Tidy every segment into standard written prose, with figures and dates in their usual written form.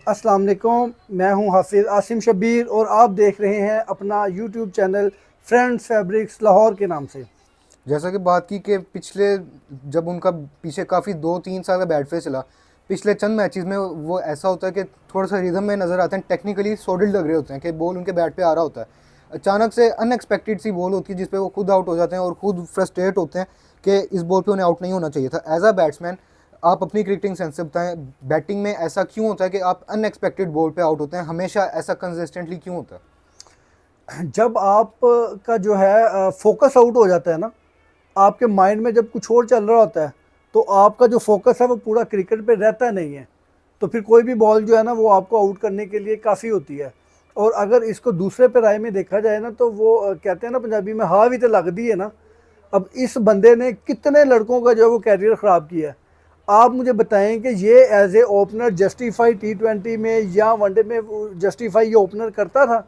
अस्सलाम वालेकुम, मैं हूं हाफिज़ आसिम शब्बीर और आप देख रहे हैं अपना YouTube channel friends fabrics Lahore के नाम से। जैसा कि बात की कि पिछले जब उनका पीछे काफ़ी 2-3 साल का बैट फेस चला, पिछले चंद मैचेस में वो ऐसा होता है कि थोड़ा सा रिदम में नज़र आते हैं, टेक्निकली सॉलिड लग रहे होते हैं कि बॉल उनके बैट पे आ रहा होता है। अचानक से अनएक्सपेक्टेड सी बॉल होती है जिस पे वो खुद आउट हो जाते हैं और खुद फ्रस्ट्रेट होते हैं कि इस बॉल पे उन्हें आउट नहीं होना चाहिए था। एज अ बैट्समैन आप अपनी क्रिकेटिंग सेंस से बताएं, बैटिंग में ऐसा क्यों होता है कि आप अनएक्सपेक्टेड बॉल पे आउट होते हैं? हमेशा ऐसा कंसिस्टेंटली क्यों होता है? जब आप का जो है फोकस आउट हो जाता है ना, आपके माइंड में जब कुछ और चल रहा होता है तो आपका जो फोकस है वो पूरा क्रिकेट पे रहता नहीं है। तो फिर कोई भी बॉल जो है ना वो आपको आउट करने के लिए काफ़ी होती है। और अगर इसको दूसरे पे राय में देखा जाए ना तो वो कहते हैं ना पंजाबी में, हाँ भी तो लग दी है ना। अब इस बंदे ने कितने लड़कों का जो है वो कैरियर ख़राब किया है। आप मुझे बताएं कि ये as a opener justify T20 में या वनडे में जस्टिफाई ये ओपनर करता था?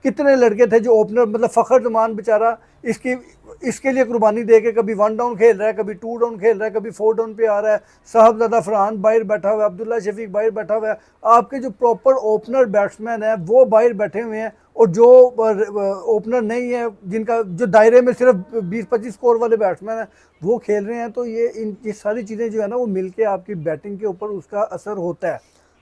कितने लड़के थे जो ओपनर, मतलब फ़खर जमान बेचारा इसकी इसके लिए कुर्बानी दे के कभी वन डाउन खेल रहा है, कभी टू डाउन खेल रहा है, कभी फोर डाउन पे आ रहा है। साहबजादा फरहान बाहर बैठा हुआ है, अब्दुल्ला शफीक बाहर बैठा हुआ है। आपके जो प्रॉपर ओपनर बैट्समैन है वो बाहर बैठे हुए हैं, और जो ओपनर नहीं है, जिनका जो दायरे में सिर्फ 20-25 स्कोर वाले बैट्समैन हैं वो खेल रहे हैं। तो ये सारी चीज़ें जो है ना वो मिलके आपकी बैटिंग के ऊपर उसका असर होता है।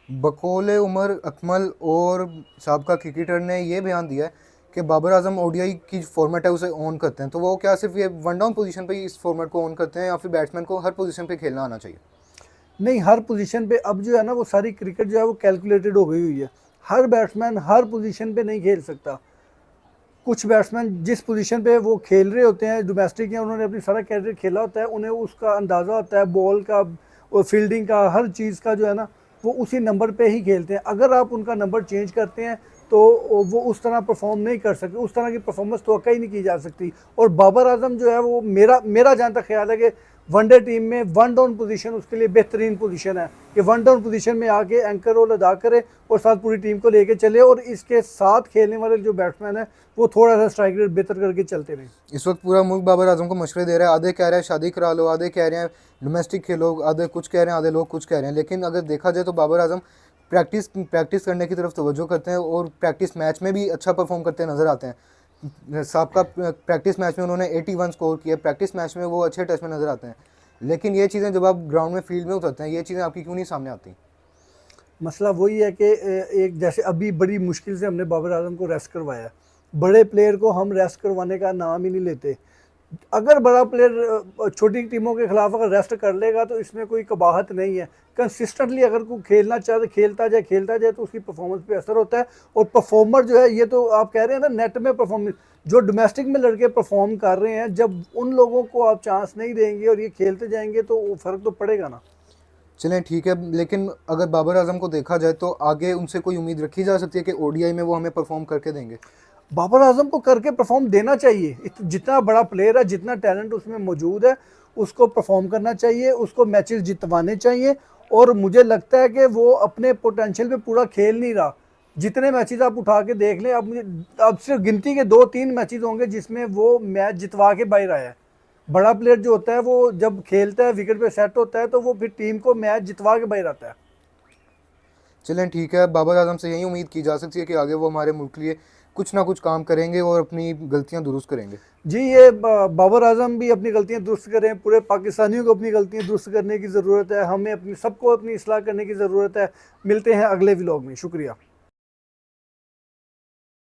बकौल उमर अकमल और साबका क्रिकेटर ने ये बयान दिया है कि बाबर आजम ओडीआई की फॉर्मेट है उसे ऑन करते हैं, तो वो क्या सिर्फ ये वन डाउन पोजीशन पे ही इस फॉर्मेट को ऑन करते हैं या फिर बैट्समैन को हर पोजीशन पे खेलना आना चाहिए? नहीं, हर पोजीशन पे अब जो है ना वो सारी क्रिकेट जो है वो कैलकुलेटेड हो गई हुई है। हर बैट्समैन हर पोजीशन पे नहीं खेल सकता। कुछ बैट्समैन जिस पोजीशन पे वो खेल रहे होते हैं, डोमेस्टिक या उन्होंने अपनी सारा कैरियर खेला होता है, उन्हें उसका अंदाज़ा होता है बॉल का और फील्डिंग का, हर चीज़ का जो है ना वो उसी नंबर पे ही खेलते हैं। अगर आप उनका नंबर चेंज करते हैं तो वो उस तरह परफॉर्म नहीं कर सकते, उस तरह की परफॉर्मेंस तो ही नहीं की जा सकती। और बाबर आजम जो है वो मेरा मेरा जहाँ तक ख्याल है कि वनडे टीम में वन डाउन पोजीशन उसके लिए बेहतरीन पोजीशन है कि वन डाउन पोजीशन में आके एंकर रोल अदा करे और साथ पूरी टीम को लेके चले, और इसके साथ खेलने वाले जो बैट्समैन है वो थोड़ा सा स्ट्राइक रेट बेहतर करके चलते रहे। इस वक्त पूरा मुल्क बाबर आजम को मशवरे दे रहा है, आधे कह रहे हैं शादी करा लो, आधे कह रहे हैं डोमेस्टिक खेलो, आधे कुछ कह रहे हैं, आधे लोग कुछ कह रहे हैं। लेकिन अगर देखा जाए तो बाबर आजम प्रैक्टिस करने की तरफ तवज्जो करते हैं और प्रैक्टिस मैच में भी अच्छा परफॉर्म करते नजर आते हैं। साबका प्रैक्टिस मैच में उन्होंने 81 स्कोर किया, प्रैक्टिस मैच में वो अच्छे टच में नजर आते हैं। लेकिन ये चीज़ें जब आप ग्राउंड में फील्ड में उतरते हैं, ये चीज़ें आपकी क्यों नहीं सामने आती? मसला वही है कि एक जैसे अभी बड़ी मुश्किल से हमने बाबर आजम को रेस्ट करवाया। बड़े प्लेयर को हम रेस्ट करवाने का नाम ही नहीं लेते। अगर बड़ा प्लेयर छोटी टीमों के खिलाफ अगर रेस्ट कर लेगा तो इसमें कोई कबाहत नहीं है। कंसिस्टेंटली अगर कोई खेलना चाहे, खेलता जाए तो उसकी परफॉर्मेंस पे असर होता है। और परफॉर्मर जो है, ये तो आप कह रहे हैं ना नेट में परफॉर्मेंस, जो डोमेस्टिक में लड़के परफॉर्म कर रहे हैं, जब उन लोगों को आप चांस नहीं देंगे और ये खेलते जाएंगे तो फ़र्क तो पड़ेगा ना। चलें ठीक है, लेकिन अगर बाबर आजम को देखा जाए तो आगे उनसे कोई उम्मीद रखी जा सकती है कि ओडीआई में वो हमें परफॉर्म करके देंगे? बाबर आजम को करके परफॉर्म देना चाहिए। जितना बड़ा प्लेयर है, जितना टैलेंट उसमें मौजूद है, उसको परफॉर्म करना चाहिए, उसको मैचेस जितवाने चाहिए। और मुझे लगता है कि वो अपने पोटेंशियल पे पूरा खेल नहीं रहा। जितने मैचेस आप उठा के देख लें, अब सिर्फ गिनती के 2-3 मैचेस होंगे जिसमें वो मैच जितवा के बाहर आया है। बड़ा प्लेयर जो होता है वो जब खेलता है, विकेट पे सेट होता है, तो वो फिर टीम को मैच जितवा के बाहर आता है। चलें ठीक है, बाबर आजम से यही उम्मीद की जा सकती है कि आगे वो हमारे मुल्क के लिए कुछ ना कुछ काम करेंगे और अपनी गलतियां दुरुस्त करेंगे। जी, ये बाबर आजम भी अपनी गलतियां दुरुस्त करें, पूरे पाकिस्तानियों को अपनी गलतियां दुरुस्त करने की ज़रूरत है, हमें अपनी सबको अपनी इस्लाह करने की ज़रूरत है। मिलते हैं अगले व्लॉग में, शुक्रिया।